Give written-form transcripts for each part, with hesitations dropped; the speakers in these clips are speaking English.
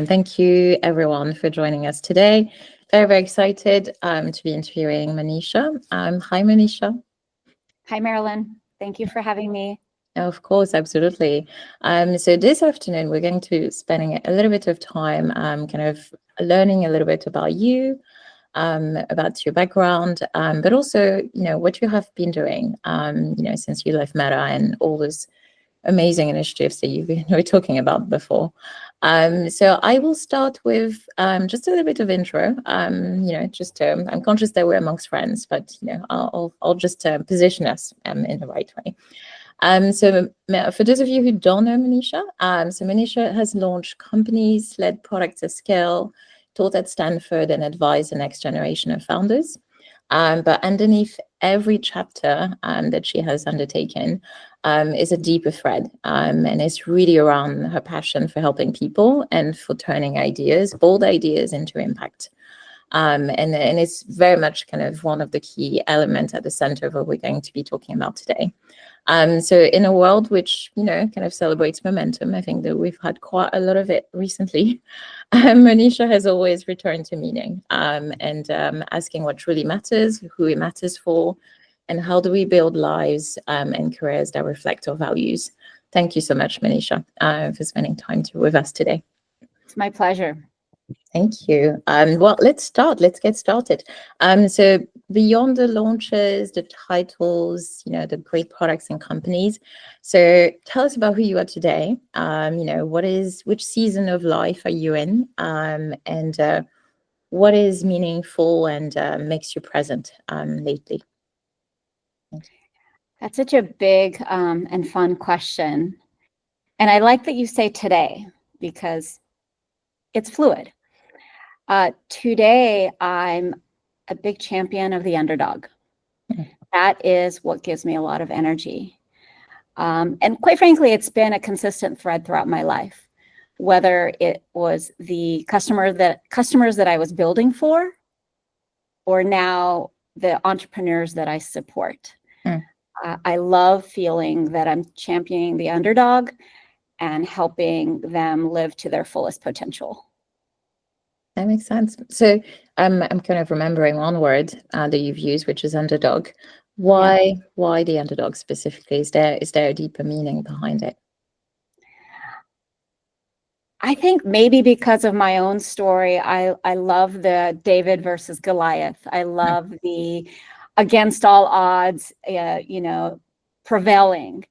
Thank you, everyone, for joining us today. Very, very excited to be interviewing Monisha. Hi, Monisha. Hi, Marilyn. Thank you for having me. Of course, absolutely. So this afternoon, we're going to spending a little bit of time kind of learning a little bit about you, about your background, but also, what you have been doing, since you left Meta and all those amazing initiatives that you've been talking about before. So I will start with just a little bit of intro. I'm conscious that we're amongst friends, but I'll just position us in the right way. So for those of you who don't know Monisha, so Monisha has launched companies, led products at scale, taught at Stanford, and advised the next generation of founders. But underneath every chapter that she has undertaken is a deeper thread, and it's really around her passion for helping people and for turning bold ideas into impact. And it's very much kind of one of the key elements at the center of what we're going to be talking about today. So in a world which, kind of celebrates momentum, I think that we've had quite a lot of it recently. Monisha has always returned to meaning and asking what truly matters, who it matters for, and how do we build lives and careers that reflect our values. Thank you so much, Monisha, for spending time with us today. It's my pleasure. Thank you. Well, let's get started. So beyond the launches, the titles, the great products and companies. So tell us about who you are today. Which season of life are you in? And what is meaningful and makes you present lately? That's such a big and fun question. And I like that you say today, because it's fluid. Today, I'm a big champion of the underdog. That is what gives me a lot of energy. And quite frankly, it's been a consistent thread throughout my life, whether it was the customers that I was building for, or now the entrepreneurs that I support. I love feeling that I'm championing the underdog and helping them live to their fullest potential. That makes sense. So I'm kind of remembering one word that you've used, which is underdog. Why the underdog specifically? Is there a deeper meaning behind it? I think maybe because of my own story, I love the David versus Goliath. I love the against all odds, prevailing.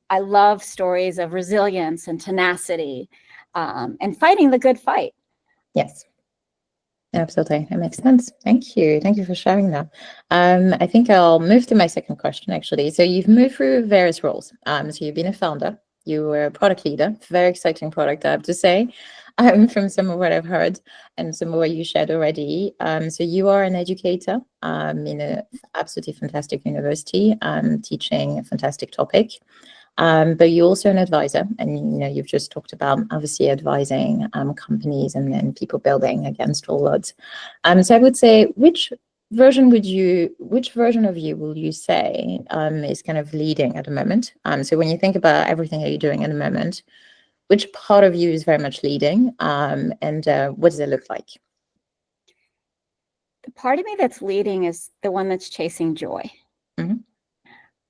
I love stories of resilience and tenacity and fighting the good fight. Yes, absolutely. That makes sense. Thank you. Thank you for sharing that. I think I'll move to my second question, actually. So you've moved through various roles. So you've been a founder, you were a product leader, very exciting product, I have to say, from some of what I've heard and some of what you shared already. So you are an educator in an absolutely fantastic university, teaching a fantastic topic. But you're also an advisor, and you've just talked about obviously advising companies and people building against all odds. So I would say, which version of you will you say is kind of leading at the moment? So when you think about everything that you're doing at the moment, which part of you is very much leading, and what does it look like? The part of me that's leading is the one that's chasing joy.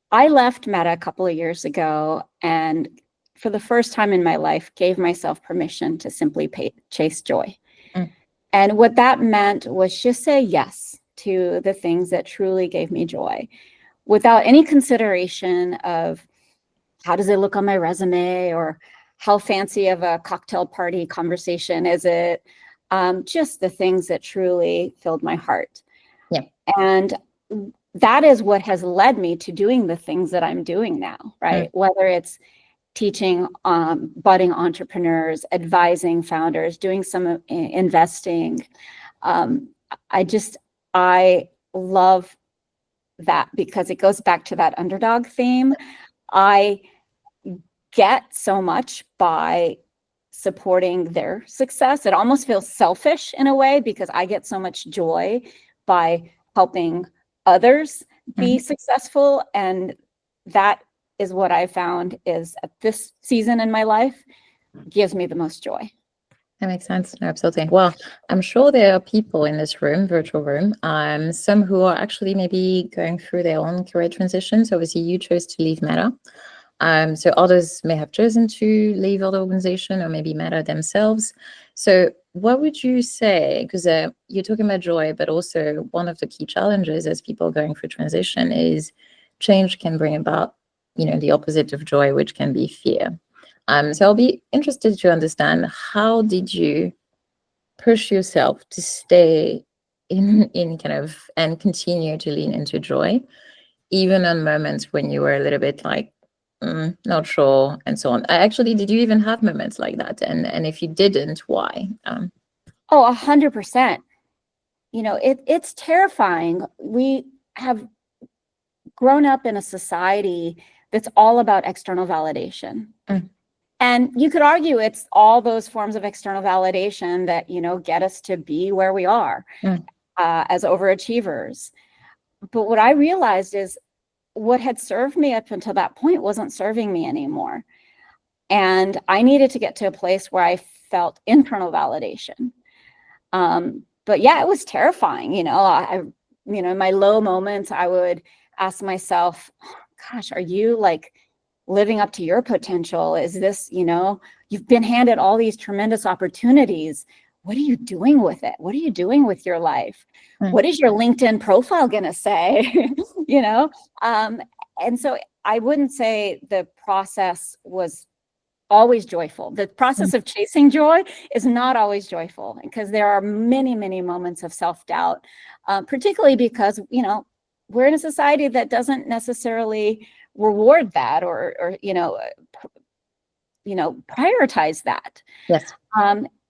I left Meta a couple of years ago, and for the first time in my life, gave myself permission to simply chase joy. And what that meant was just say yes to the things that truly gave me joy, without any consideration of how does it look on my resume or how fancy of a cocktail party conversation is it, just the things that truly filled my heart. And that is what has led me to doing the things that I'm doing now, right? Whether it's teaching budding entrepreneurs, advising founders, doing some investing. I love that because it goes back to that underdog theme. I get so much by supporting their success. It almost feels selfish in a way because I get so much joy by helping others be successful. And that is what I found is at this season in my life gives me the most joy. That makes sense. No, absolutely. Well, I'm sure there are people in this room, virtual room, some who are actually maybe going through their own career transitions. Obviously, you chose to leave Meta. So others may have chosen to leave other organization or maybe Meta themselves. So what would you say, because you're talking about joy, but also one of the key challenges as people going through transition is change can bring about, the opposite of joy, which can be fear. So I'll be interested to understand, how did you push yourself to stay in kind of and continue to lean into joy, even on moments when you were a little bit like, not sure, and so on. Actually, did you even have moments like that? And if you didn't, why? Oh, 100%. It's terrifying. We have grown up in a society that's all about external validation. And you could argue it's all those forms of external validation that, get us to be where we are as overachievers. But what I realized is what had served me up until that point wasn't serving me anymore. And I needed to get to a place where I felt internal validation. But yeah, it was terrifying. In my low moments, I would ask myself, gosh, are you like living up to your potential? Is this, you've been handed all these tremendous opportunities. What are you doing with it? What are you doing with your life? What is your LinkedIn profile going to say? And so I wouldn't say the process was always joyful. The process of chasing joy is not always joyful, because there are many, many moments of self-doubt, particularly because, we're in a society that doesn't necessarily reward that or prioritize that. Yes.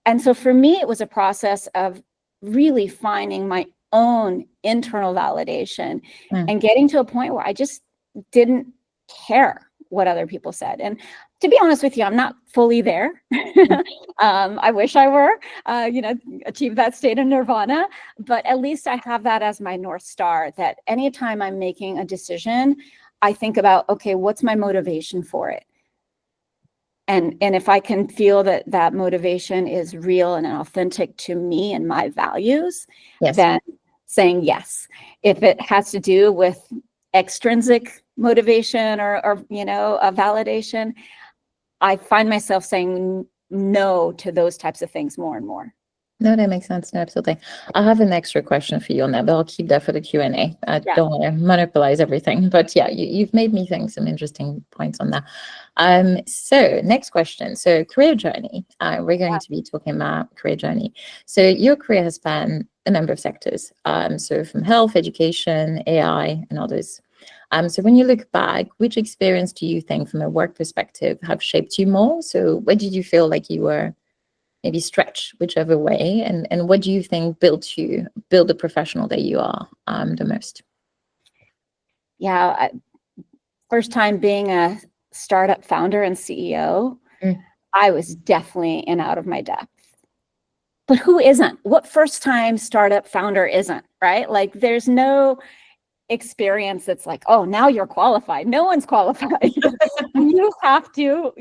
And so for me, it was a process of really finding my own internal validation and getting to a point where I just didn't care what other people said. And to be honest with you, I'm not fully there. I wish I were, achieve that state of nirvana, but at least I have that as my North Star, that anytime I'm making a decision, I think about, okay, what's my motivation for it? And if I can feel that motivation is real and authentic to me and my values, then saying yes. If it has to do with extrinsic motivation or a validation, I find myself saying no to those types of things more and more. No, that makes sense. No, absolutely. I have an extra question for you on that, but I'll keep that for the Q&A. I don't want to monopolize everything, but yeah, you've made me think some interesting points on that. So next question. So career journey. We're going to be talking about career journey. So your career has spanned a number of sectors. So from health, education, AI, and others. So when you look back, which experience do you think from a work perspective have shaped you more? So where did you feel like you were maybe stretched, whichever way, and what do you think built the professional that you are the most? Yeah, first time being a startup founder and CEO, I was definitely in out of my depth. But who isn't? What first time startup founder isn't, right? Like there's no experience that's like, oh, now you're qualified. No one's qualified. You have to,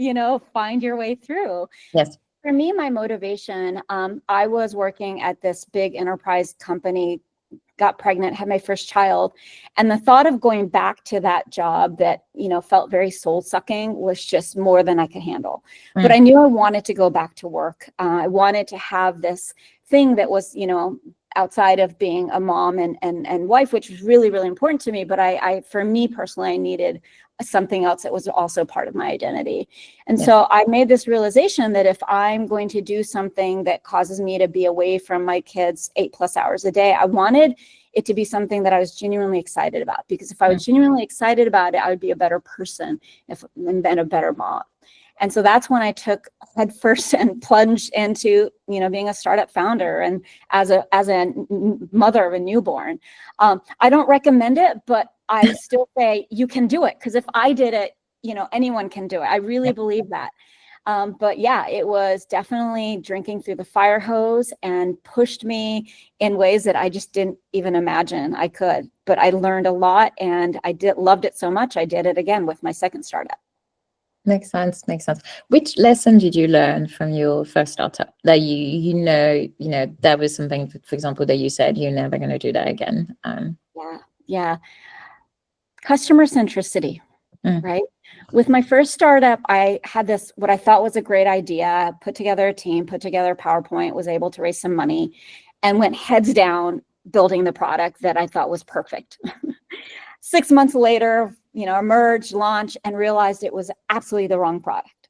find your way through. Yes. For me, my motivation, I was working at this big enterprise company, got pregnant, had my first child. And the thought of going back to that job that, felt very soul sucking was just more than I could handle. But I knew I wanted to go back to work. I wanted to have this thing that was, outside of being a mom and wife, which was really, really important to me. But I for me personally, I needed something else that was also part of my identity. And so I made this realization that if I'm going to do something that causes me to be away from my kids 8+ hours a day, I wanted it to be something that I was genuinely excited about. Because if I was genuinely excited about it, I would be a better person and then a better mom. And so that's when I took headfirst and plunged into, being a startup founder and as a mother of a newborn. I don't recommend it, but I still say you can do it, because if I did it, anyone can do it. I really believe that. But yeah, it was definitely drinking through the fire hose and pushed me in ways that I just didn't even imagine I could. But I learned a lot, and loved it so much. I did it again with my second startup. Makes sense. Makes sense. Which lesson did you learn from your first startup that you know that was something, for example, that you said you're never going to do that again? Yeah. Customer centricity, right? With my first startup, I had this, what I thought was a great idea, put together a team, put together a PowerPoint, was able to raise some money, and went heads down building the product that I thought was perfect. 6 months later, emerged, launched, and realized it was absolutely the wrong product.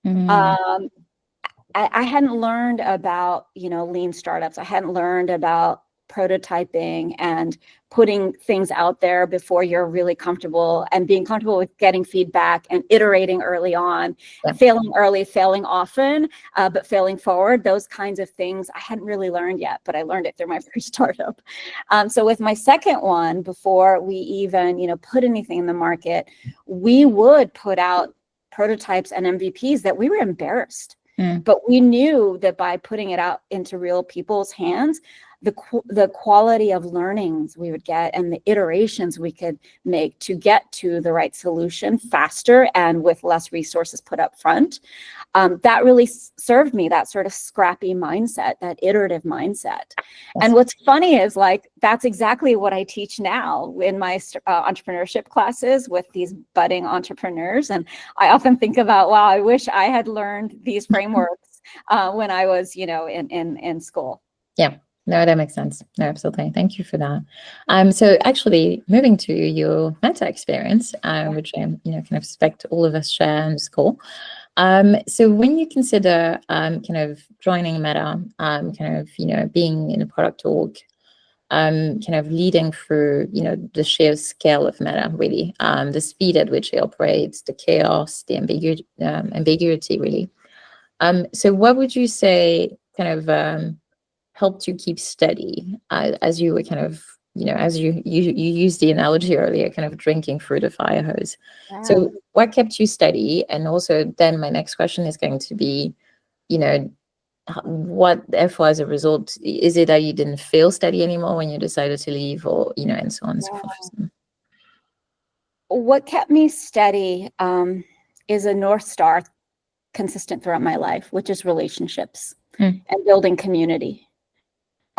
I hadn't learned about, lean startups. I hadn't learned about prototyping and putting things out there before you're really comfortable, and being comfortable with getting feedback and iterating early on, failing early, failing often, but failing forward. Those kinds of things I hadn't really learned yet, but I learned it through my first startup. So with my second one, before we even, put anything in the market, we would put out prototypes and MVPs that we were embarrassed. But we knew that by putting it out into real people's hands, the quality of learnings we would get and the iterations we could make to get to the right solution faster and with less resources put up front, that really served me, that sort of scrappy mindset, that iterative mindset. And what's funny is, like, that's exactly what I teach now in my entrepreneurship classes with these budding entrepreneurs. And I often think about, wow, I wish I had learned these frameworks when I was, in school. Yeah. No, that makes sense. No, absolutely. Thank you for that. So actually moving to your Meta experience, which I kind of suspect all of us share in this call. So when you consider kind of joining Meta, kind of, being in a product org, kind of leading through, the sheer scale of Meta, really, the speed at which it operates, the chaos, the ambiguity, really. So what would you say kind of helped you keep steady as you were kind of, as you used the analogy earlier, kind of drinking through the fire hose? So what kept you steady? And also then my next question is going to be, what therefore as a result, is it that you didn't feel steady anymore when you decided to leave, or, and so on and so forth? What kept me steady is a North Star consistent throughout my life, which is relationships and building community.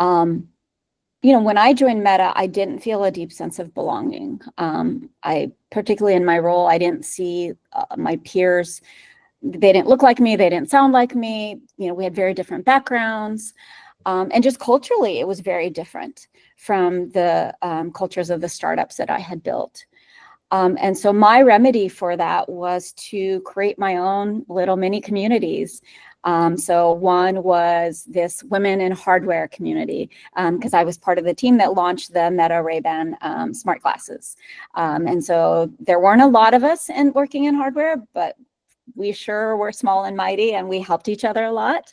When I joined Meta, I didn't feel a deep sense of belonging. I, particularly in my role, I didn't see my peers. They didn't look like me. They didn't sound like me. We had very different backgrounds. And just culturally, it was very different from the cultures of the startups that I had built. And so my remedy for that was to create my own little mini communities. So one was this women in hardware community, because I was part of the team that launched the Meta Ray-Ban smart glasses. And so there weren't a lot of us working in hardware, but we sure were small and mighty, and we helped each other a lot.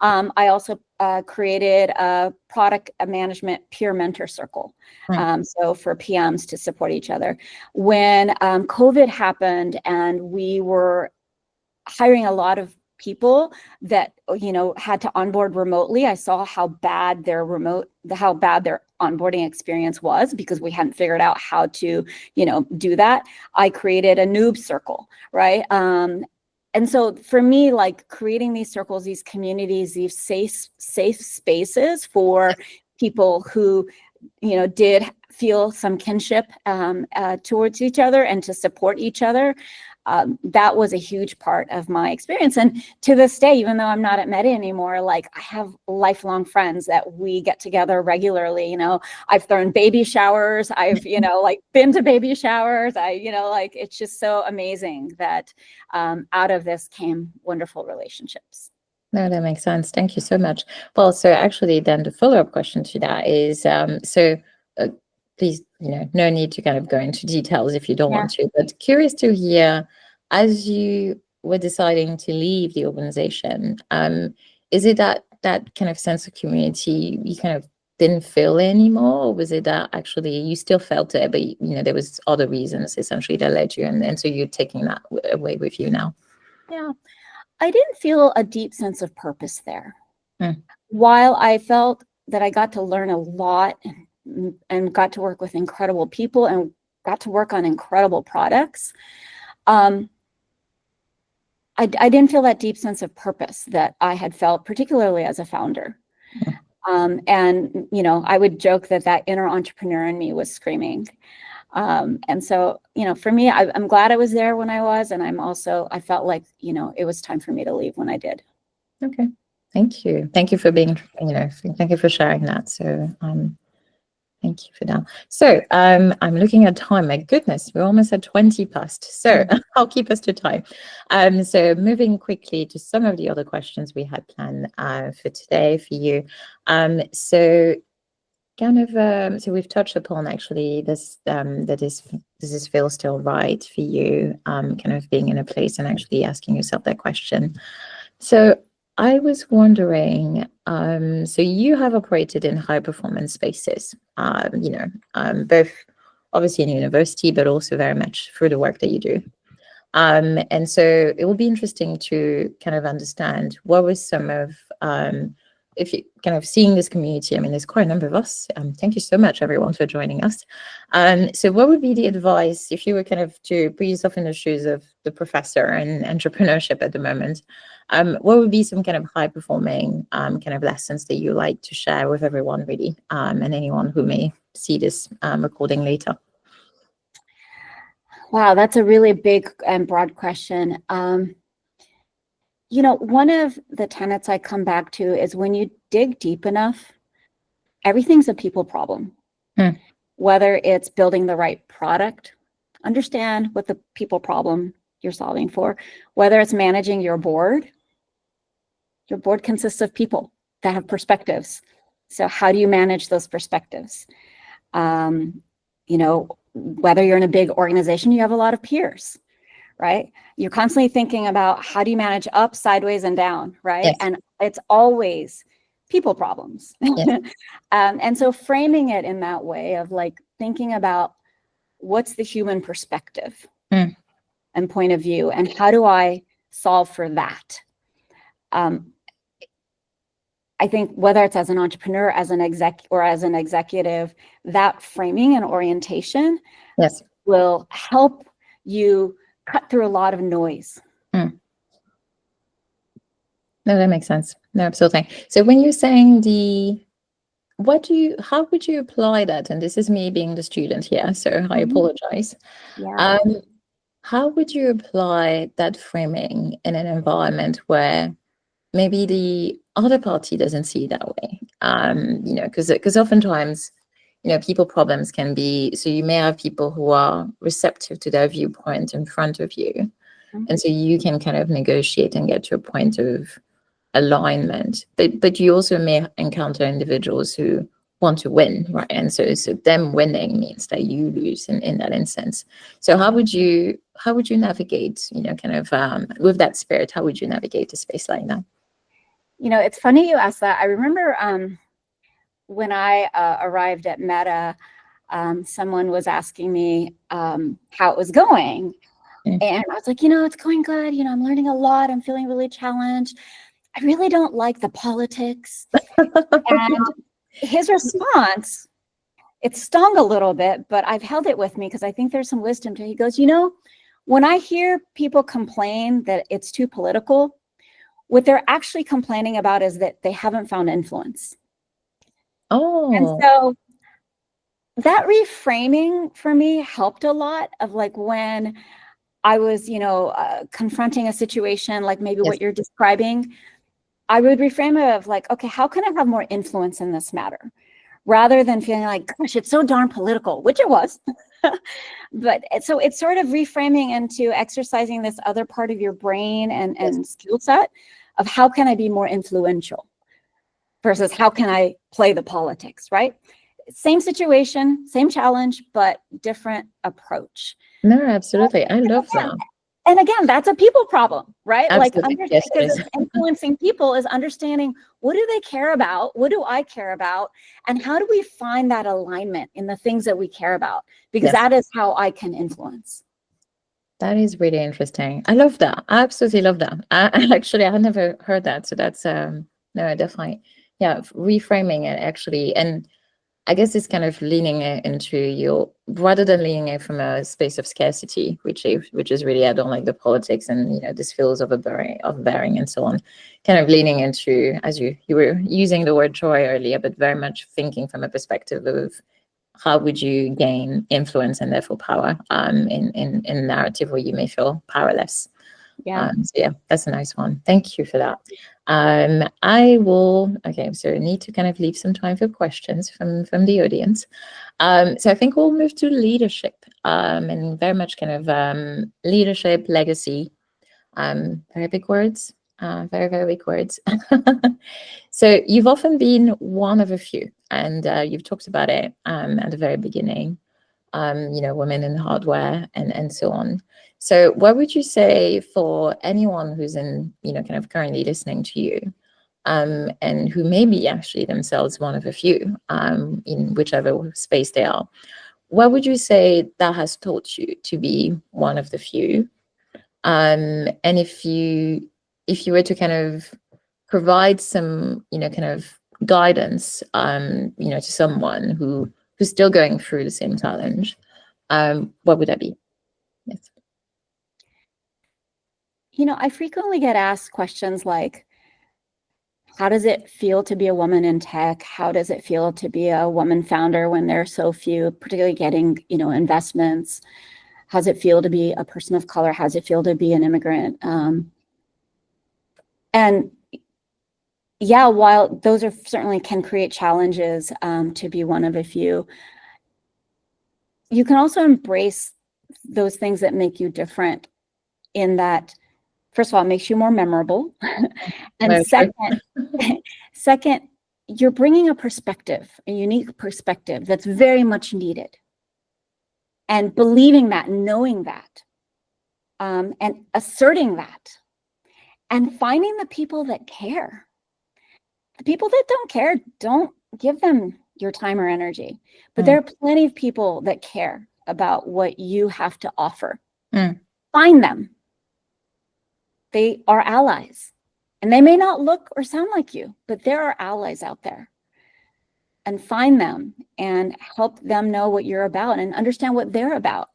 I also created a product management peer mentor circle. So for PMs to support each other. When COVID happened and we were hiring a lot of people that, had to onboard remotely, I saw how bad their onboarding experience was, because we hadn't figured out how to, do that. I created a noob circle, right? And so for me, like, creating these circles, these communities, these safe spaces for people who, did feel some kinship towards each other and to support each other, that was a huge part of my experience. And to this day, even though I'm not at Meta anymore, like, I have lifelong friends that we get together regularly. I've thrown baby showers. I've, been to baby showers. It's just so amazing that out of this came wonderful relationships. No, that makes sense. Thank you so much. Well, so actually then the follow-up question to that is, please, no need to kind of go into details if you don't want to, but curious to hear, as you were deciding to leave the organization, is it that kind of sense of community you kind of didn't feel anymore, or was it that actually you still felt it, but there was other reasons essentially that led you, and so you're taking that away with you now? Yeah, I didn't feel a deep sense of purpose there. While I felt that I got to learn a lot and got to work with incredible people and got to work on incredible products, I didn't feel that deep sense of purpose that I had felt, particularly as a founder. And, you know, I would joke that inner entrepreneur in me was screaming. And so, you know, for me, I'm glad I was there when I was, and I felt like, you know, it was time for me to leave when I did. Okay. Thank you. Thank you for being, you know, thank you for sharing that. So, thank you for that. So, I'm looking at time. My goodness, we're almost at 20 past. So I'll keep us to time. So moving quickly to some of the other questions we had planned for today for you. So kind of, so we've touched upon actually this, does this feel still right for you? Kind of being in a place and actually asking yourself that question. So I was wondering, so you have operated in high performance spaces, you know, both obviously in university, but also very much through the work that you do. And so it will be interesting to kind of understand what was some of, if you kind of seeing this community, I mean, there's quite a number of us. Thank you so much, everyone, for joining us. So what would be the advice if you were kind of to put yourself in the shoes of the professor and entrepreneurship at the moment? What would be some kind of high performing kind of lessons that you like to share with everyone, really, and anyone who may see this recording later? Wow, that's a really big and broad question. You know, one of the tenets I come back to is when you dig deep enough, everything's a people problem. Whether it's building the right product, understand what the people problem you're solving for, whether it's managing your board consists of people that have perspectives. So how do you manage those perspectives? You know, whether you're in a big organization, you have a lot of peers, right? You're constantly thinking about how do you manage up, sideways, and down, right? Yes. And it's always people problems. Yes. And so framing it in that way of like thinking about what's the human perspective and point of view, and how do I solve for that? I think whether it's as an entrepreneur, as an executive, that framing and orientation will help you cut through a lot of noise. No, that makes sense. No, absolutely. So when you're saying how would you apply that? And this is me being the student here, so I apologize. Yeah. How would you apply that framing in an environment where maybe the other party doesn't see it that way? You know, because oftentimes, you know, people problems can be, so you may have people who are receptive to their viewpoint in front of you. And so you can kind of negotiate and get to a point of alignment, but you also may encounter individuals who want to win, right? And so them winning means that you lose in that instance. So how would you navigate, you know, kind of with that spirit, how would you navigate a space like that? You know, it's funny you asked that. I remember when I arrived at Meta, someone was asking me how it was going. And I was like, you know, it's going good. You know, I'm learning a lot. I'm feeling really challenged. I really don't like the politics. And his response, it stung a little bit, but I've held it with me because I think there's some wisdom to it. He goes, you know, when I hear people complain that it's too political, what they're actually complaining about is that they haven't found influence. And so that reframing for me helped a lot of like when I was, you know, confronting a situation like maybe what you're describing, I would reframe it of like, okay, how can I have more influence in this matter? Rather than feeling like, gosh, it's so darn political, which it was. But so it's sort of reframing into exercising this other part of your brain and skill set of how can I be more influential versus how can I play the politics, right? Same situation, same challenge, but different approach. No, absolutely. I love that. And again, that's a people problem, right? Absolutely. Like, because influencing people is understanding what do they care about? What do I care about? And how do we find that alignment in the things that we care about? Because that is how I can influence. That is really interesting. I love that. I absolutely love that. Actually, I had never heard that. So that's, no, definitely. Yeah, reframing it actually. And I guess it's kind of leaning it into your, rather than leaning it from a space of scarcity, which is really, I don't like the politics and, this feels of bearing and so on, kind of leaning into, as you were using the word joy earlier, but very much thinking from a perspective of how would you gain influence and therefore power in a narrative where you may feel powerless. Yeah. So yeah, that's a nice one. Thank you for that. I will, okay, so I need to kind of leave some time for questions from the audience. So I think we'll move to leadership and very much kind of leadership, legacy, very big words, very, very big words. So you've often been one of a few, and you've talked about it at the very beginning, women in hardware and so on. So what would you say for anyone who's in, kind of currently listening to you, and who may be actually themselves one of a few, in whichever space they are, what would you say that has taught you to be one of the few? And if you were to kind of provide some, kind of guidance, to someone who's still going through the same challenge, what would that be? Yes. I frequently get asked questions like, how does it feel to be a woman in tech? How does it feel to be a woman founder when there are so few, particularly getting, investments? How does it feel to be a person of color? How does it feel to be an immigrant? And yeah, while those are certainly can create challenges to be one of a few, you can also embrace those things that make you different, in that, first of all, it makes you more memorable. And second, you're bringing a perspective, a unique perspective that's very much needed. And believing that, knowing that, and asserting that, and finding the people that care. The people that don't care, don't give them your time or energy. But there are plenty of people that care about what you have to offer. Find them. They are allies. And they may not look or sound like you, but there are allies out there. And find them and help them know what you're about and understand what they're about.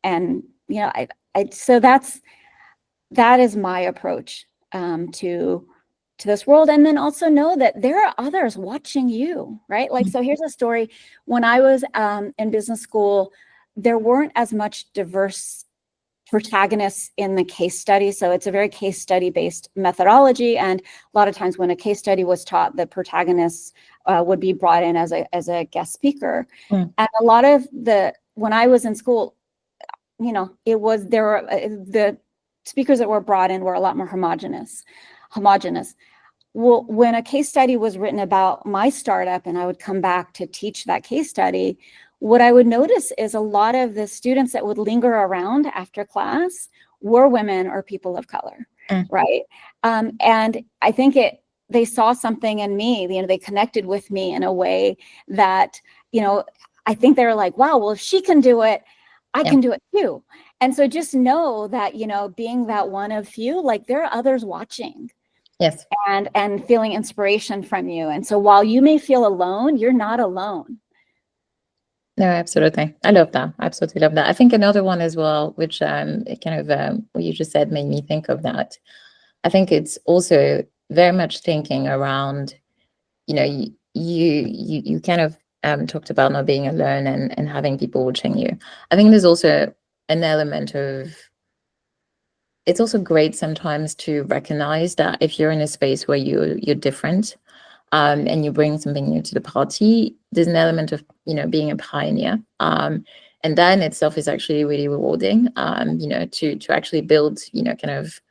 And, so that is my approach to this world. And then also know that there are others watching you, right? Like, so here's a story. When I was in business school, there weren't as much diverse protagonists in the case study. So it's a very case study based methodology. And a lot of times when a case study was taught, the protagonists would be brought in as a guest speaker. And a lot of when I was in school, the speakers that were brought in were a lot more homogenous. Well, when a case study was written about my startup and I would come back to teach that case study, what I would notice is a lot of the students that would linger around after class were women or people of color, right? And I think they saw something in me, they connected with me in a way that, I think they were like, wow, well, if she can do it, I can do it too. And so just know that, being that one of few, like there are others watching. Yes. And feeling inspiration from you. And so while you may feel alone, you're not alone. No, absolutely. I love that. Absolutely love that. I think another one as well, which it kind of what you just said made me think of that. I think it's also very much thinking around, you kind of talked about not being alone and having people watching you. I think there's also an element of, it's also great sometimes to recognize that if you're in a space where you're different, and you bring something new to the party, there's an element of, being a pioneer. And that in itself is actually really rewarding, to actually build, kind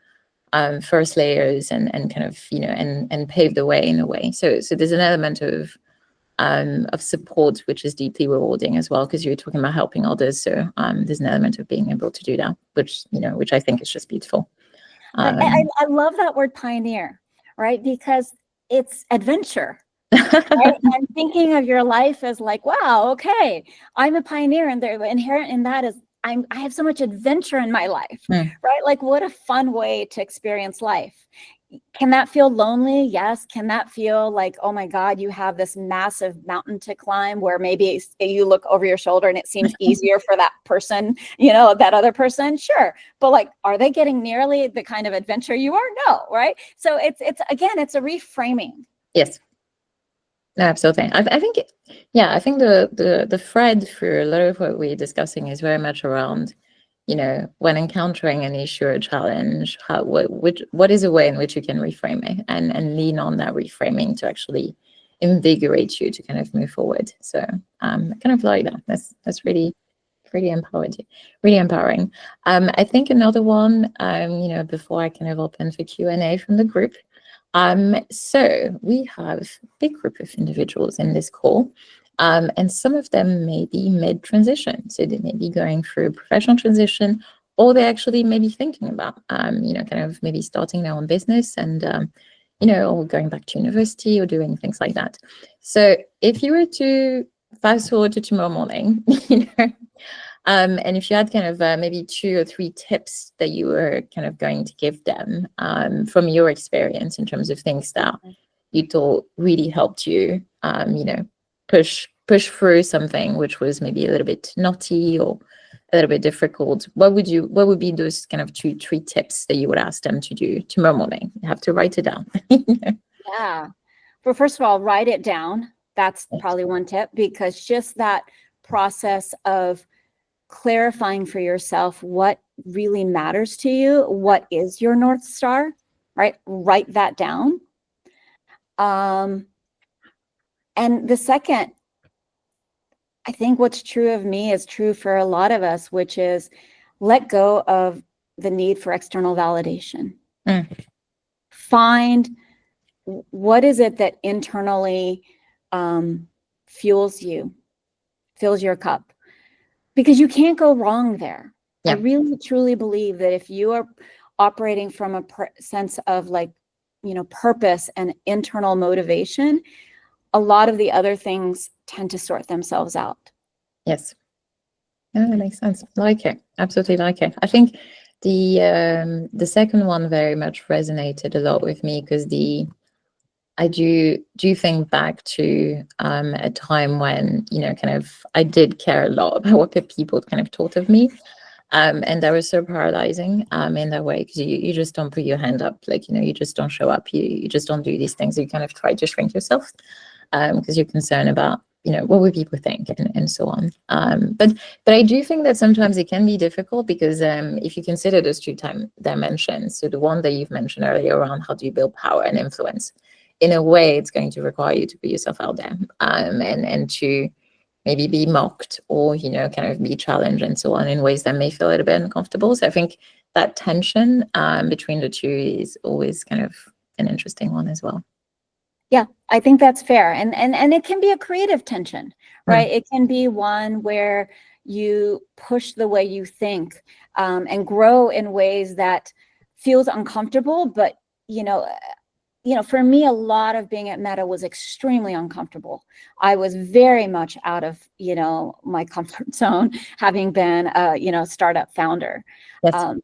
of first layers and kind of, and pave the way in a way. So there's an element of support, which is deeply rewarding as well, because you're talking about helping others. So there's an element of being able to do that, which I think is just beautiful. I love that word pioneer, right? Because it's adventure. Right? I'm thinking of your life as like, wow, okay, I'm a pioneer, and the inherent in that is I have so much adventure in my life, right? Like, what a fun way to experience life. Can that feel lonely? Yes. Can that feel like, oh my God, you have this massive mountain to climb where maybe you look over your shoulder and it seems easier for that person, that other person? Sure. But like, are they getting nearly the kind of adventure you are? No, right? So it's again, it's a reframing. Yes. No, absolutely. I think, I think the thread through a lot of what we're discussing is very much around, when encountering an issue or a challenge, what is a way in which you can reframe it and lean on that reframing to actually invigorate you to kind of move forward. So I kind of like that. That's really empowering. I think another one, before I kind of open for Q&A from the group. So we have a big group of individuals in this call, and some of them may be mid-transition. So they may be going through a professional transition, or they actually may be thinking about, kind of maybe starting their own business and, or going back to university or doing things like that. So if you were to fast forward to tomorrow morning, and if you had kind of maybe 2 or 3 tips that you were kind of going to give them from your experience in terms of things that you thought really helped you, push through something which was maybe a little bit knotty or a little bit difficult, what would be those kind of 2, 3 tips that you would ask them to do tomorrow morning? You have to write it down. Yeah. Well, first of all, write it down. That's probably one tip, because just that process of clarifying for yourself what really matters to you, what is your North Star, right? Write that down. And the second, I think what's true of me is true for a lot of us, which is let go of the need for external validation. Find what is it that internally fuels your cup, because you can't go wrong there. I really truly believe that if you are operating from a sense of purpose and internal motivation, a lot of the other things tend to sort themselves out. Yes. Yeah, that makes sense. Like it. Absolutely like it. I think the second one very much resonated a lot with me, because I do think back to a time when, kind of I did care a lot about what the people kind of thought of me. And that was so paralyzing in that way, because you just don't put your hand up, you just don't show up, you just don't do these things. You kind of try to shrink yourself because you're concerned about, what would people think and so on. But I do think that sometimes it can be difficult, because if you consider those 2 dimensions, so the one that you've mentioned earlier around how do you build power and influence, in a way it's going to require you to put yourself out there and to maybe be mocked or, kind of be challenged and so on in ways that may feel a little bit uncomfortable. So I think that tension between the 2 is always kind of an interesting one as well. Yeah, I think that's fair. And it can be a creative tension, right? It can be one where you push the way you think and grow in ways that feels uncomfortable. But, for me, a lot of being at Meta was extremely uncomfortable. I was very much out of, my comfort zone, having been a, startup founder. Yes.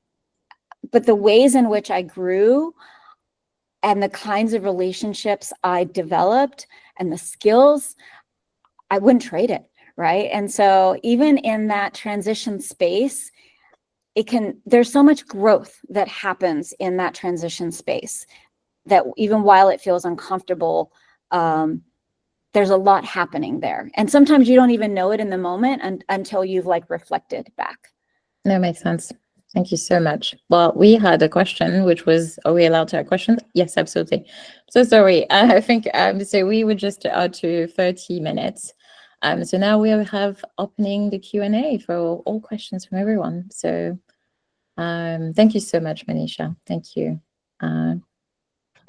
But the ways in which I grew and the kinds of relationships I developed and the skills, I wouldn't trade it, right? And so even in that transition space, there's so much growth that happens in that transition space that even while it feels uncomfortable, there's a lot happening there. And sometimes you don't even know it in the moment until you've reflected back. That makes sense. Thank you so much. Well, we had a question, which was, are we allowed to have questions? Yes, absolutely. So sorry. I think, so we were just out to 30 minutes. So now we have opening the Q&A for all questions from everyone. So thank you so much, Monisha. Thank you.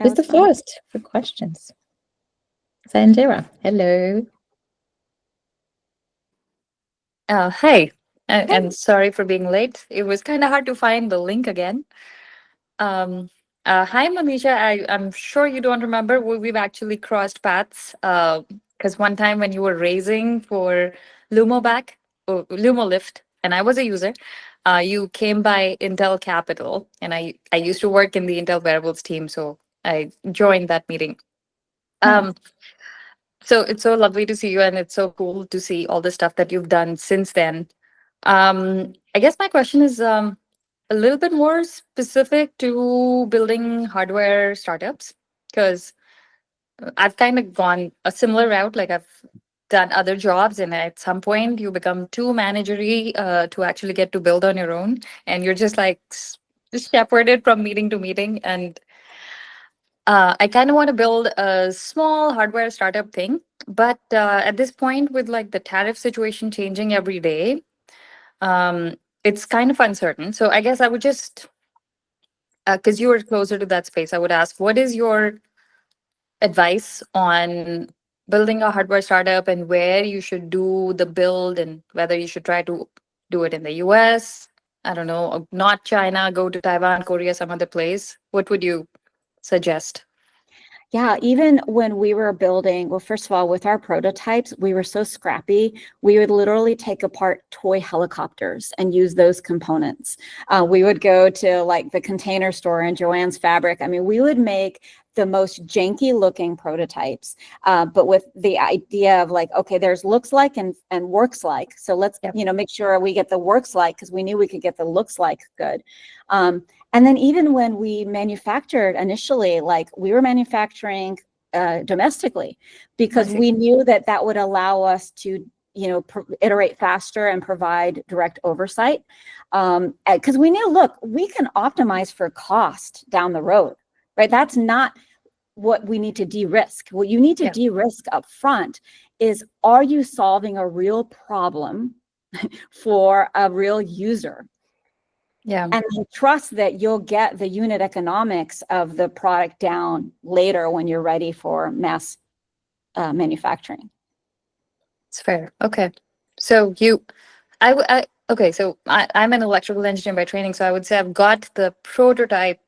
Who's the first for questions? Sandira, hello. Hi, and sorry for being late. It was kind of hard to find the link again. Hi, Monisha. I'm sure you don't remember. We've actually crossed paths because one time when you were raising for Lumo Lift, and I was a user, you came by Intel Capital, and I used to work in the Intel Wearables team, so I joined that meeting. So it's so lovely to see you, and it's so cool to see all the stuff that you've done since then. I guess my question is a little bit more specific to building hardware startups, because I've kind of gone a similar route. Like I've done other jobs, and at some point you become too managerial to actually get to build on your own, and you're just like just shepherded from meeting to meeting. And I kind of want to build a small hardware startup thing, but at this point, with like the tariff situation changing every day, it's kind of uncertain. So I guess I would just, because you were closer to that space, I would ask, what is your advice on building a hardware startup and where you should do the build and whether you should try to do it in the US? I don't know, not China, go to Taiwan, Korea, some other place. What would you suggest? Yeah, even when we were building, well, first of all, with our prototypes, we were so scrappy. We would literally take apart toy helicopters and use those components. We would go to like the Container Store and Joann's Fabric. I mean, we would make the most janky looking prototypes, but with the idea of like, okay, there's looks like and works like. So let's, make sure we get the works like, because we knew we could get the looks like good. And then even when we manufactured initially, like we were manufacturing domestically, because we knew that that would allow us to, iterate faster and provide direct oversight. Because we knew, look, we can optimize for cost down the road, right? That's not what we need to de-risk. What you need to de-risk up front is, are you solving a real problem for a real user? Yeah. And then trust that you'll get the unit economics of the product down later when you're ready for mass manufacturing. It's fair. Okay. So I'm an electrical engineer by training. So I would say I've got the prototype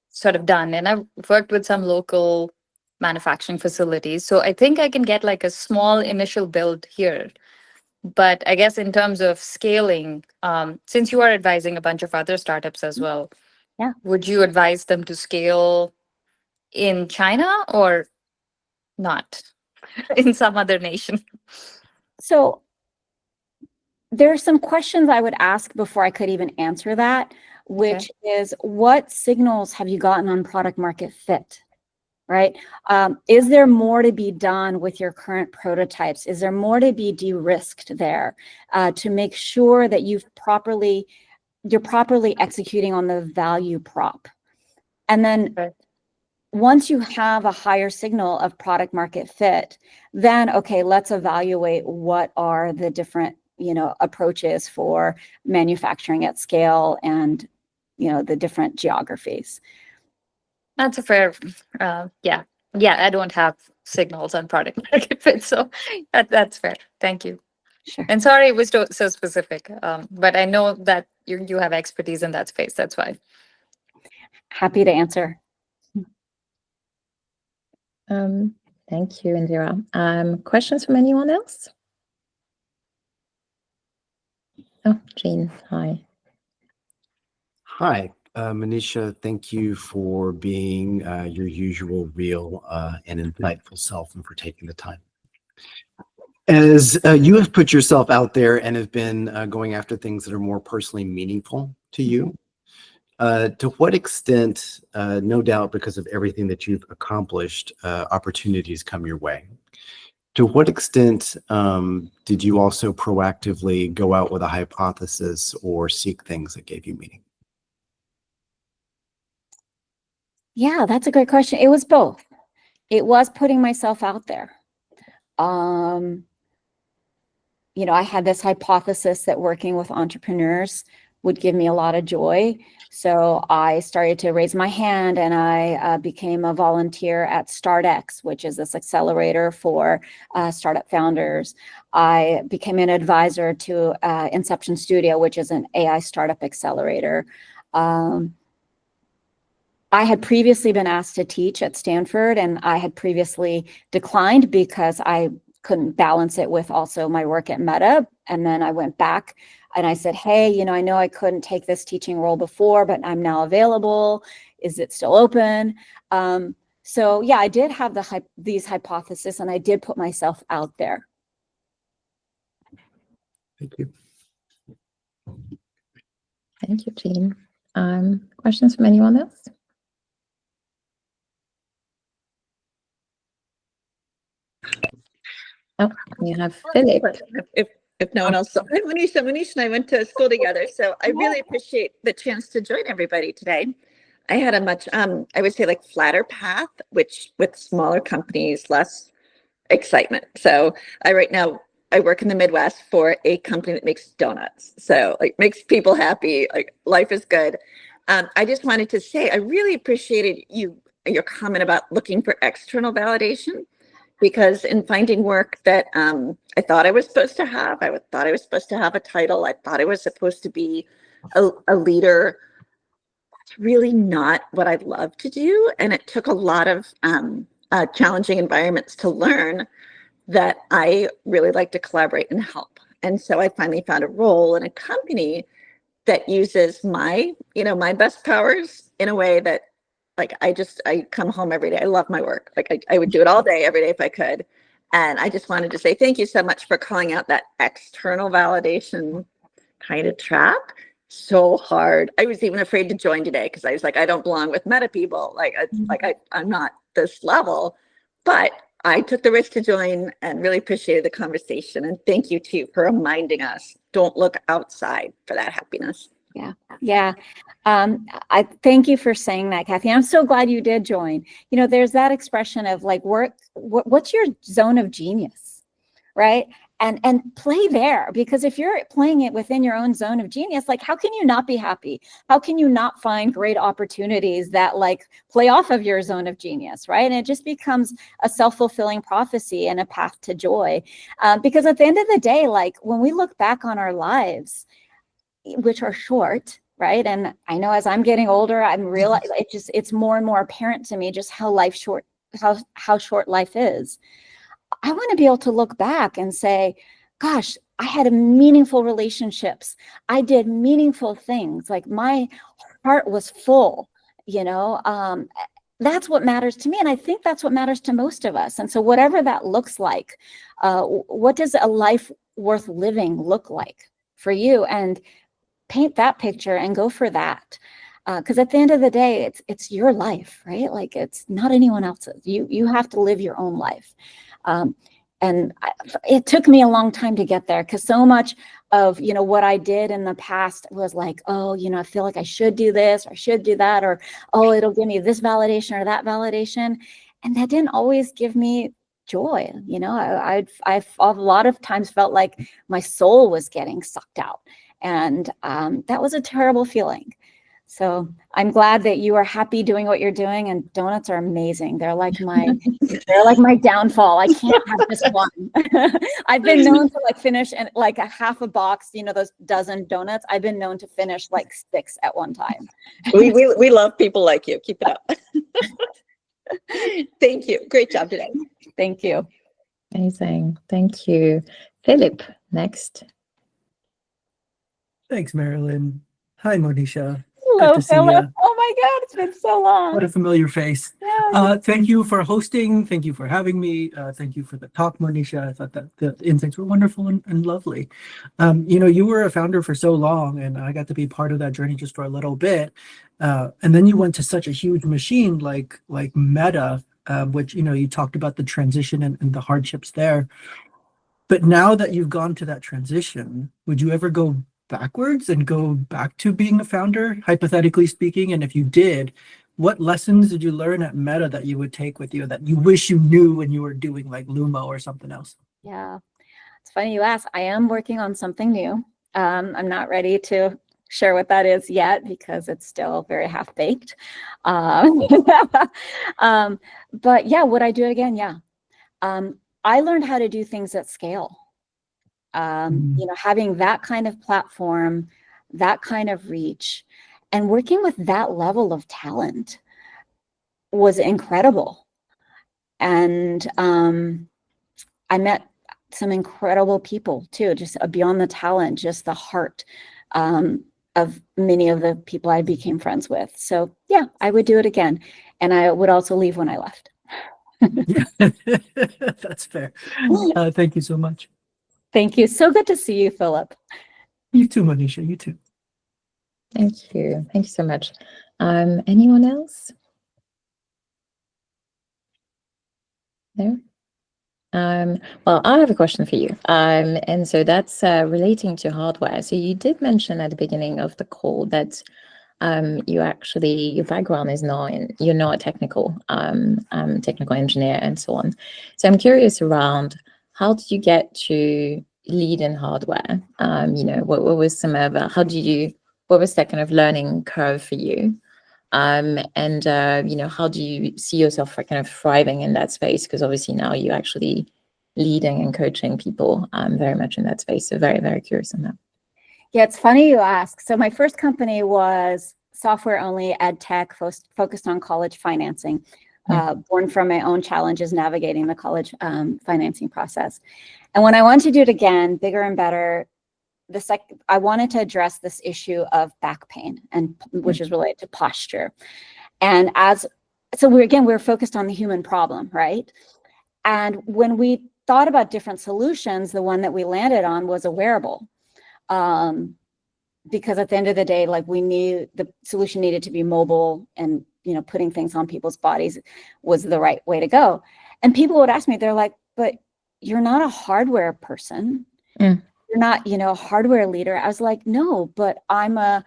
sort of done, and I've worked with some local manufacturing facilities. So I think I can get like a small initial build here. But I guess in terms of scaling, since you are advising a bunch of other startups as well, would you advise them to scale in China or not in some other nation? So there are some questions I would ask before I could even answer that, which is, what signals have you gotten on product market fit? Right? Is there more to be done with your current prototypes? Is there more to be de-risked there to make sure that you're properly executing on the value prop? And then once you have a higher signal of product market fit, then, okay, let's evaluate what are the different, approaches for manufacturing at scale and, the different geographies. That's a fair, yeah. I don't have signals on product market fit, so that's fair. Thank you. Sure. And sorry it was so specific, but I know that you have expertise in that space. That's why. Happy to answer. Thank you, Indira. Questions from anyone else? Oh, Jean, hi. Hi. Monisha, thank you for being your usual real and insightful self, and for taking the time. As you have put yourself out there and have been going after things that are more personally meaningful to you, to what extent, no doubt because of everything that you've accomplished, opportunities come your way? To what extent did you also proactively go out with a hypothesis or seek things that gave you meaning? Yeah, that's a great question. It was both. It was putting myself out there. I had this hypothesis that working with entrepreneurs would give me a lot of joy. So I started to raise my hand, and I became a volunteer at StartX, which is this accelerator for startup founders. I became an advisor to Inception Studio, which is an AI startup accelerator. I had previously been asked to teach at Stanford, and I had previously declined because I couldn't balance it with also my work at Meta. And then I went back and I said, hey, I know I couldn't take this teaching role before, but I'm now available. Is it still open? So yeah, I did have these hypotheses, and I did put myself out there. Thank you. Thank you, Jean. Questions from anyone else? Oh, we have Philip. If no one else, so I'm Monisha. Monisha and I went to school together, so I really appreciate the chance to join everybody today. I had a much, I would say, like flatter path, which with smaller companies, less excitement. So right now I work in the Midwest for a company that makes donuts. So like makes people happy, like life is good. I just wanted to say I really appreciated your comment about looking for external validation, because in finding work that I thought I was supposed to have, thought I was supposed to have a title, I thought I was supposed to be a leader. It's really not what I love to do. And it took a lot of challenging environments to learn that I really like to collaborate and help. And so I finally found a role in a company that uses my best powers in a way that, like, I come home every day. I love my work. Like I would do it all day, every day if I could. And I just wanted to say thank you so much for calling out that external validation kind of trap. So hard. I was even afraid to join today because I was like, I don't belong with meta people. I'm not this level. But I took the risk to join and really appreciated the conversation. And thank you too for reminding us, don't look outside for that happiness. Yeah. I thank you for saying that, Kathy. I'm so glad you did join. There's that expression of like, what's your zone of genius, right? And play there, because if you're playing it within your own zone of genius, like, how can you not be happy? How can you not find great opportunities that like play off of your zone of genius, right? And it just becomes a self-fulfilling prophecy and a path to joy. Because at the end of the day, like when we look back on our lives, which are short, right? And I know as I'm getting older, I'm realizing it's more and more apparent to me just how short life is. I want to be able to look back and say, gosh, I had meaningful relationships. I did meaningful things. Like my heart was full, that's what matters to me. And I think that's what matters to most of us. And so whatever that looks like, what does a life worth living look like for you? And paint that picture and go for that. Because at the end of the day, it's your life, right? Like it's not anyone else's. You have to live your own life. It took me a long time to get there, because so much of what I did in the past was like, oh, I feel like I should do this or I should do that, or oh, it'll give me this validation or that validation, and that didn't always give me joy. I've a lot of times felt like my soul was getting sucked out, and that was a terrible feeling. So I'm glad that you are happy doing what you're doing, and donuts are amazing. They're like my downfall. I can't have just one. I've been known to like finish and like a half a box, those dozen donuts. I've been known to finish like 6 at one time. We love people like you. Keep it up. Thank you. Great job today. Thank you. Amazing. Thank you. Philip, next. Thanks, Marilyn. Hi, Monisha. Hello, Good to see Philip. you. Oh my God, it's been so long. What a familiar face. Yeah. Thank you for hosting. Thank you for having me. Thank you for the talk, Monisha. I thought that the insights were wonderful and lovely. You were a founder for so long, and I got to be part of that journey just for a little bit. And then you went to such a huge machine like Meta, which, you talked about the transition and the hardships there. But now that you've gone to that transition, would you ever go backwards and go back to being a founder, hypothetically speaking? And if you did, what lessons did you learn at Meta that you would take with you that you wish you knew when you were doing like Lumo or something else? Yeah, it's funny you ask. I am working on something new. I'm not ready to share what that is yet because it's still very half-baked. But yeah, would I do it again? Yeah. I learned how to do things at scale. Having that kind of platform, that kind of reach, and working with that level of talent was incredible. And I met some incredible people too, just beyond the talent, just the heart. of many of the people I became friends with. So yeah, I would do it again. And I would also leave when I left. That's fair. Thank you so much. Thank you. So good to see you, Philip. You too, Monisha. You too. Thank you. Thank you so much. Anyone else? No? Well, I have a question for you. And so that's relating to hardware. So you did mention at the beginning of the call that your background is not you're not a technical engineer and so on. So I'm curious around, how did you get to lead in hardware? What was some of what was that kind of learning curve for you? And how do you see yourself kind of thriving in that space? Because obviously now you're actually leading and coaching people very much in that space. So very, very curious on that. Yeah, it's funny you ask. So my first company was software only ed tech, focused on college financing, born from my own challenges navigating the college financing process. And when I wanted to do it again, bigger and better, I wanted to address this issue of back pain, and which is related to posture. And we're focused on the human problem, right? And when we thought about different solutions, the one that we landed on was a wearable. Because at the end of the day, like, we knew the solution needed to be mobile, and putting things on people's bodies was the right way to go. And people would ask me, they're like, but you're not a hardware person. You're not, a hardware leader. I was like, no, but I'm a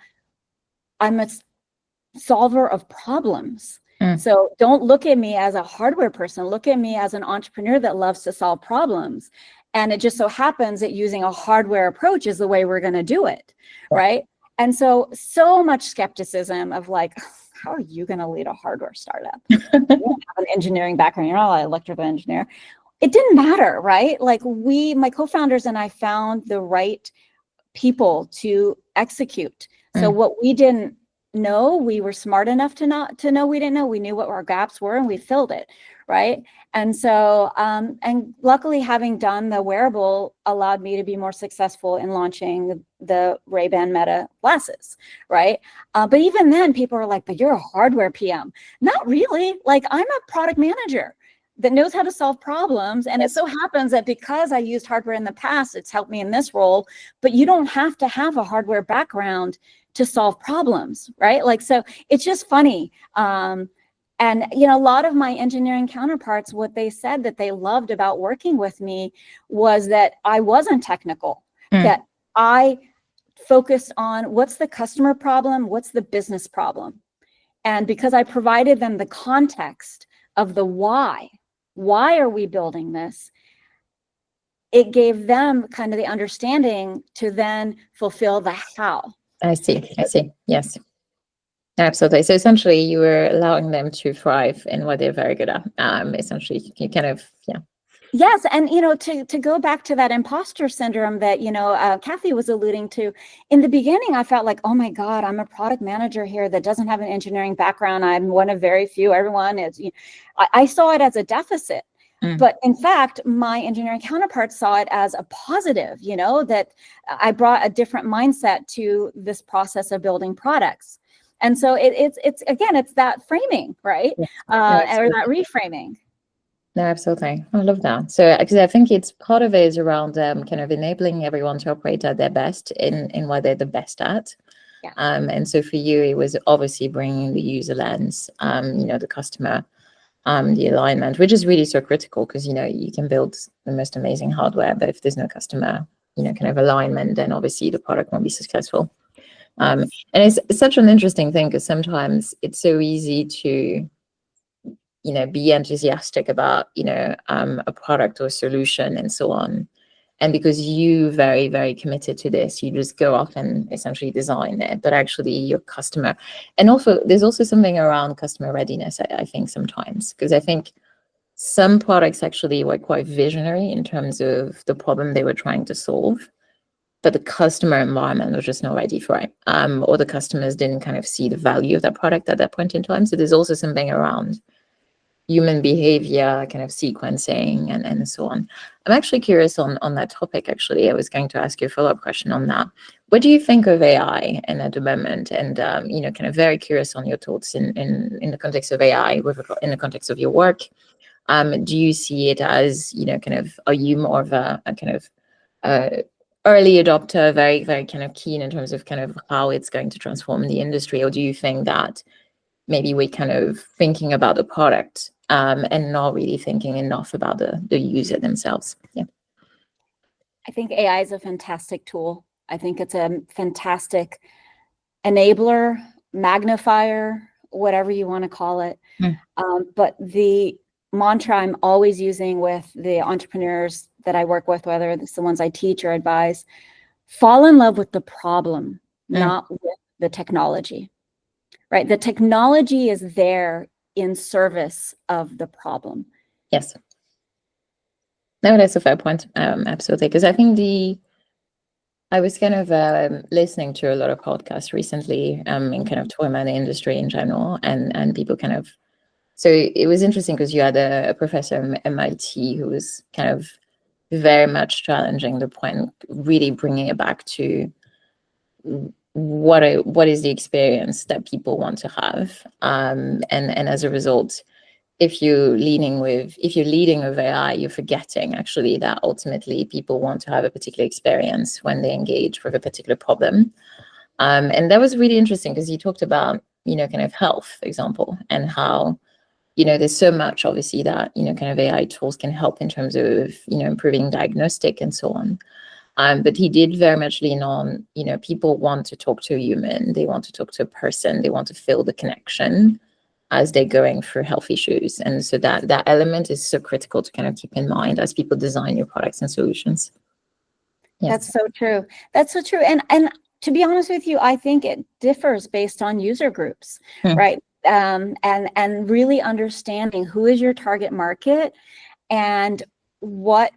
solver of problems. So don't look at me as a hardware person. Look at me as an entrepreneur that loves to solve problems. And it just so happens that using a hardware approach is the way we're going to do it, right? And so much skepticism of like, how are you going to lead a hardware startup? You don't have an engineering background. You're not an electrical engineer. It didn't matter, right? Like, my co-founders and I found the right people to execute. So what we didn't know, we were smart enough to know we didn't know. We knew what our gaps were, and we filled it, right? And so, and luckily, having done the wearable allowed me to be more successful in launching the Ray-Ban Meta glasses, right? But even then, people are like, but you're a hardware PM. Not really. Like, I'm a product manager that knows how to solve problems. And it so happens that because I used hardware in the past, it's helped me in this role. But you don't have to have a hardware background to solve problems, right? Like, so it's just funny. And, a lot of my engineering counterparts, what they said that they loved about working with me was that I wasn't technical, that I focused on what's the customer problem, what's the business problem. And because I provided them the context of the why are we building this? It gave them kind of the understanding to then fulfill the how. I see. Yes. Absolutely. So essentially, you were allowing them to thrive in what they're very good at. Essentially, you kind of, Yes, and to go back to that imposter syndrome that Kathy was alluding to, in the beginning, I felt like, oh my God, I'm a product manager here that doesn't have an engineering background. I'm one of very few. Everyone is. I saw it as a deficit. But in fact, my engineering counterparts saw it as a positive, that I brought a different mindset to this process of building products. And so it's that framing, right? Or that reframing. No, absolutely. I love that. So, because I think it's part of it is around kind of enabling everyone to operate at their best in what they're the best at. Yeah. And so for you, it was obviously bringing the user lens, the customer, the alignment, which is really so critical because, you can build the most amazing hardware, but if there's no customer, kind of alignment, then obviously the product won't be successful. And it's such an interesting thing because sometimes it's so easy to, be enthusiastic about, a product or solution and so on. And because you very, very committed to this, you just go off and essentially design it. But actually your customer, and also there's also something around customer readiness, I think sometimes, because I think some products actually were quite visionary in terms of the problem they were trying to solve, but the customer environment was just not ready for it. Or the customers didn't kind of see the value of that product at that point in time. So there's also something around human behavior kind of sequencing and so on. I'm actually curious on that topic. Actually, I was going to ask you a follow-up question on that. What do you think of AI and at the moment? And kind of very curious on your thoughts in the context of AI, in the context of your work. Do you see it as, kind of, are you more of a kind of early adopter, very, very kind of keen in terms of kind of how it's going to transform the industry? Or do you think that maybe we're kind of thinking about the product and not really thinking enough about the user themselves? Yeah. I think AI is a fantastic tool. I think it's a fantastic enabler, magnifier, whatever you want to call it. But the mantra I'm always using with the entrepreneurs that I work with, whether it's the ones I teach or advise, fall in love with the problem, not with the technology, right? The technology is there in service of the problem. Yes. No, that's a fair point. Absolutely. Because I think I was kind of listening to a lot of podcasts recently and kind of talking about the industry in general and people kind of, so it was interesting because you had a professor at MIT who was kind of very much challenging the point, really bringing it back to what is the experience that people want to have. And as a result, if you're leading with AI, you're forgetting actually that ultimately people want to have a particular experience when they engage with a particular problem. And that was really interesting because you talked about, kind of health, for example, and how, there's so much obviously that, kind of AI tools can help in terms of, improving diagnostic and so on. But he did very much lean on, people want to talk to a human, they want to talk to a person, they want to feel the connection as they're going through health issues. And so that element is so critical to kind of keep in mind as people design your products and solutions. Yes. That's so true. That's so true. And to be honest with you, I think it differs based on user groups, right? And really understanding who is your target market and what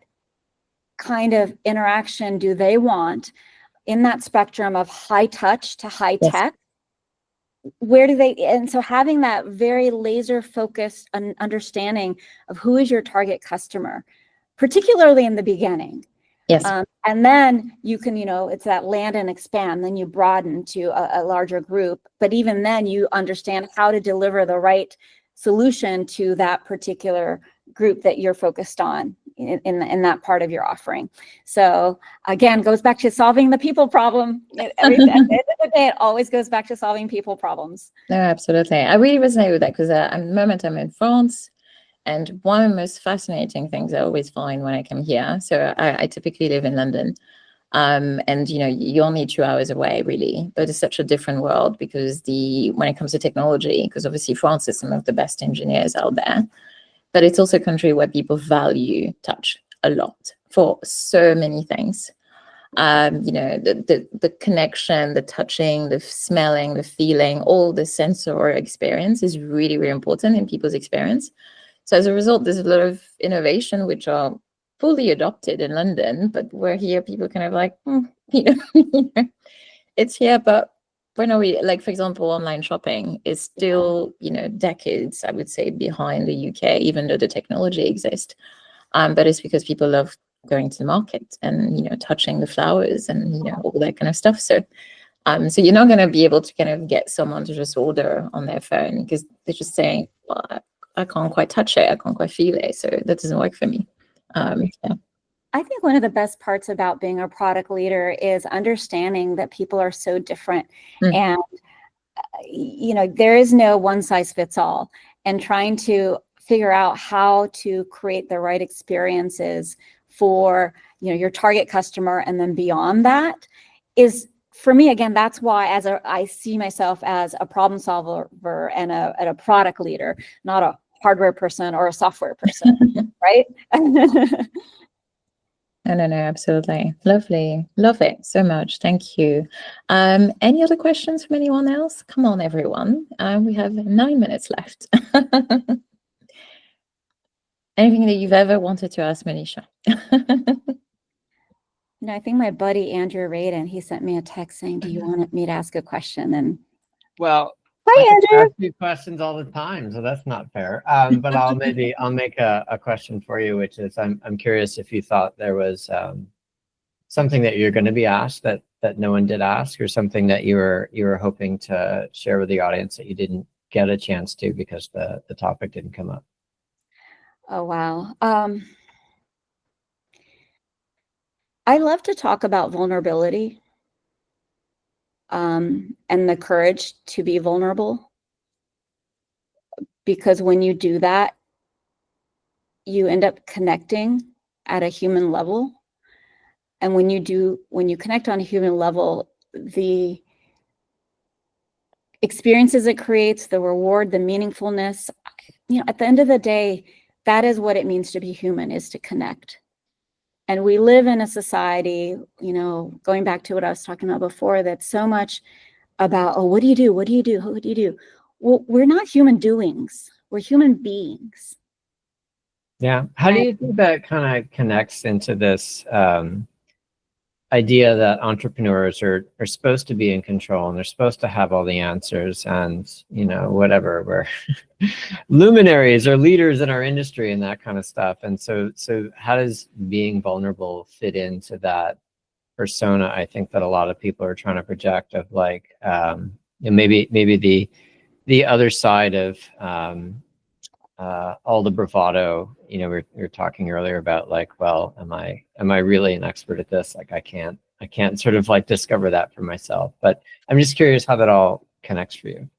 kind of interaction do they want in that spectrum of high touch to high tech. Where do they, and so having that very laser focused understanding of who is your target customer, particularly in the beginning. Yes. And then you can, it's that land and expand, then you broaden to a larger group. But even then you understand how to deliver the right solution to that particular group that you're focused on in that part of your offering. So again, goes back to solving the people problem. At the end of the day, it always goes back to solving people problems. No, absolutely. I really resonate with that because at the moment I'm in France. And one of the most fascinating things I always find when I come here, so I typically live in London, and you're only 2 hours away really, but it's such a different world because when it comes to technology, because obviously France is some of the best engineers out there, but it's also a country where people value touch a lot for so many things. The connection, the touching, the smelling, the feeling, all the sensory experience is really, really important in people's experience. So as a result, there's a lot of innovation which are fully adopted in London, but we're here, people kind of like, it's here, but when are we, like, for example, online shopping is still, decades, I would say, behind the UK, even though the technology exists. But it's because people love going to the market and, touching the flowers and, all that kind of stuff. So you're not going to be able to kind of get someone to just order on their phone because they're just saying, well, I can't quite touch it. I can't quite feel it. So that doesn't work for me. Yeah. I think one of the best parts about being a product leader is understanding that people are so different. And, there is no one size fits all, and trying to figure out how to create the right experiences for, your target customer. And then beyond that is, for me, again, that's why I see myself as a problem solver and a product leader, not a hardware person or a software person, right? No, absolutely. Lovely. Love it so much. Thank you. Any other questions from anyone else? Come on, everyone. We have 9 minutes left. Anything that you've ever wanted to ask Monisha? I think my buddy, Andrew Radin, he sent me a text saying, do you want me to ask a question? And well, Hi, Andrew. ask you questions all the time, so that's not fair. But I'll make a question for you, which is I'm curious if you thought there was something that you're going to be asked that no one did ask, or something that you were hoping to share with the audience that you didn't get a chance to because the topic didn't come up. Oh, wow. I love to talk about vulnerability and the courage to be vulnerable, because when you do that, you end up connecting at a human level. And when you connect on a human level, the experiences it creates, the reward, the meaningfulness, at the end of the day, that is what it means to be human, is to connect. And we live in a society, going back to what I was talking about before, that's so much about, oh, what do you do? What do you do? What do you do? Well, we're not human doings. We're human beings. Yeah. How do you think that kind of connects into this idea that entrepreneurs are supposed to be in control and they're supposed to have all the answers, and whatever, we're luminaries or leaders in our industry and that kind of stuff? And so how does being vulnerable fit into that persona, I think, that a lot of people are trying to project, of like maybe the other side of all the bravado? We were talking earlier about, like, well, am I really an expert at this? Like, I can't sort of like discover that for myself. But I'm just curious how that all connects for you.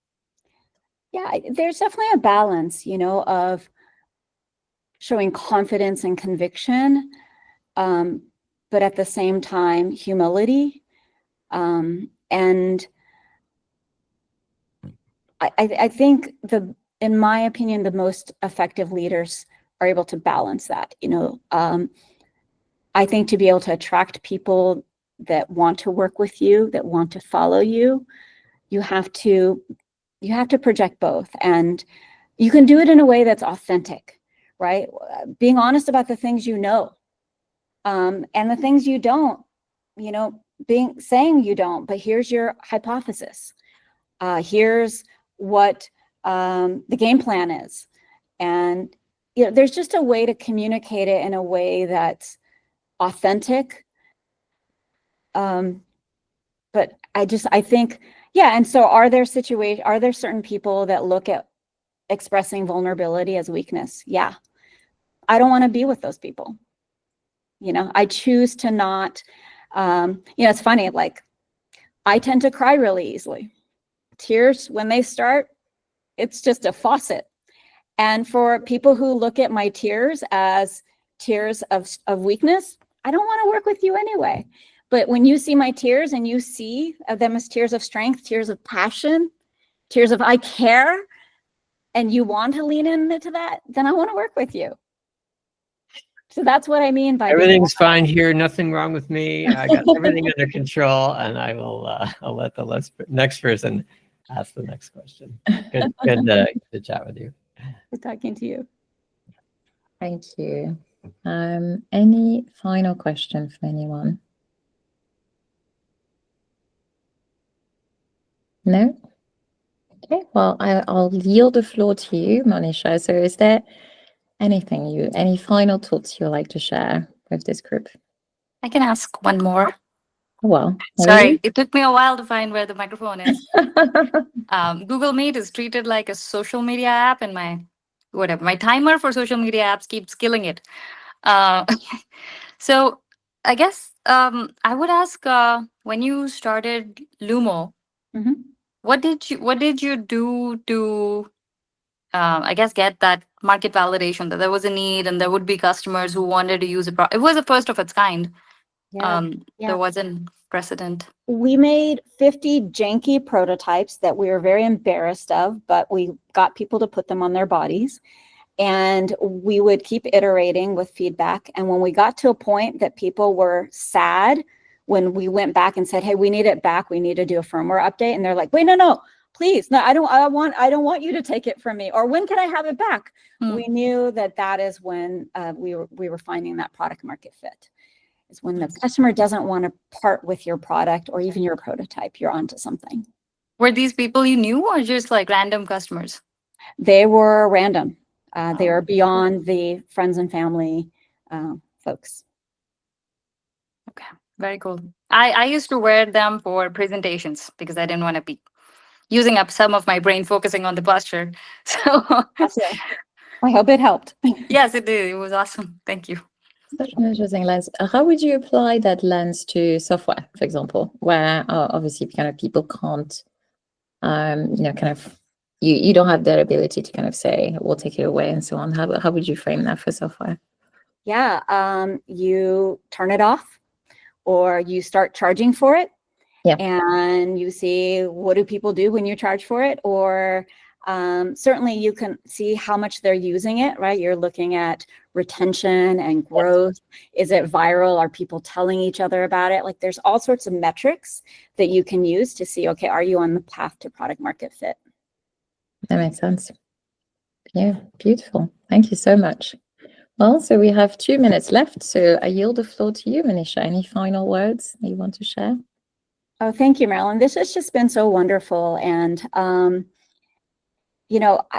Yeah, there's definitely a balance, of showing confidence and conviction, but at the same time, humility. And I think in my opinion, the most effective leaders are able to balance that. I think to be able to attract people that want to work with you, that want to follow you, you have to project both, and you can do it in a way that's authentic, right? Being honest about the things and the things you don't, saying you don't, but here's your hypothesis. Here's what the game plan is. And there's just a way to communicate it in a way that's authentic. But I think, yeah. And so are there certain people that look at expressing vulnerability as weakness? Yeah. I don't want to be with those people. I choose to not, it's funny, like, I tend to cry really easily. Tears, when they start, it's just a faucet. And for people who look at my tears as tears of weakness, I don't want to work with you anyway. But when you see my tears and you see them as tears of strength, tears of passion, tears of I care, and you want to lean into that, then I want to work with you. So that's what I mean by everything's fine here. Nothing wrong with me. I got everything under control, and I will. I'll let the next person ask the next question. Good to chat with you. Good talking to you. Thank you. Any final question from anyone? No? Okay, well, I'll yield the floor to you, Monisha. So is there any final thoughts you'd like to share with this group? I can ask one more. Well, sorry, it took me a while to find where the microphone is. Google Meet is treated like a social media app, and my timer for social media apps keeps killing it. So I guess I would ask, when you started Lumo, mm-hmm. what did you do to I guess get that market validation that there was a need and there would be customers who wanted to use it? It was the first of its kind. There wasn't precedent. We made 50 janky prototypes that we were very embarrassed of, but we got people to put them on their bodies, and we would keep iterating with feedback. And when we got to a point that people were sad, when we went back and said, hey, we need it back, we need to do a firmware update, and they're like, wait, no, please, no, I don't want you to take it from me, or when can I have it back? We knew that is when we were finding that product market fit. Is when the customer doesn't want to part with your product or even your prototype, you're onto something. Were these people you knew or just like random customers? They were random. They are beyond the friends and family folks. Okay, very cool. I used to wear them for presentations because I didn't want to be using up some of my brain focusing on the posture. So Awesome. I hope it helped. yes, it did. It was awesome. Thank you. Such an interesting lens. How would you apply that lens to software, for example, where obviously kind of people can't, kind of, you don't have that ability to kind of say, we'll take it away and so on. How would you frame that for software? Yeah, you turn it off or you start charging for it. Yeah. And you see, what do people do when you charge for it? Or certainly you can see how much they're using it, right? You're looking at retention and growth. Is it viral? Are people telling each other about it? Like there's all sorts of metrics that you can use to see, okay, are you on the path to product market fit? That makes sense. Yeah, beautiful. Thank you so much. Well, so we have 2 minutes left. So I yield the floor to you, Monisha. Any final words that you want to share? Oh, thank you, Marilyn. This has just been so wonderful. And,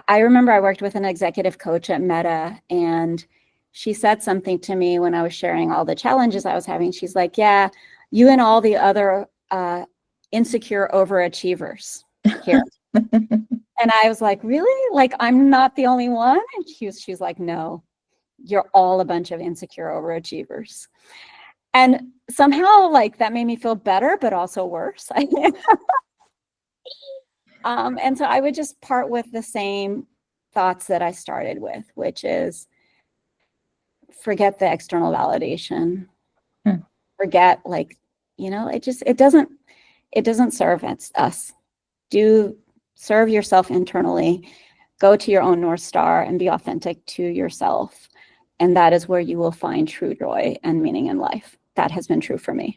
I remember I worked with an executive coach at Meta, and she said something to me when I was sharing all the challenges I was having. She's like, yeah, you and all the other insecure overachievers here. And I was like, really? Like, I'm not the only one? And she's like, no, you're all a bunch of insecure overachievers. And somehow, like, that made me feel better, but also worse. And so I would just part with the same thoughts that I started with, which is forget the external validation. Forget, like, it doesn't serve us. Do serve yourself internally, go to your own North Star and be authentic to yourself. And that is where you will find true joy and meaning in life. That has been true for me.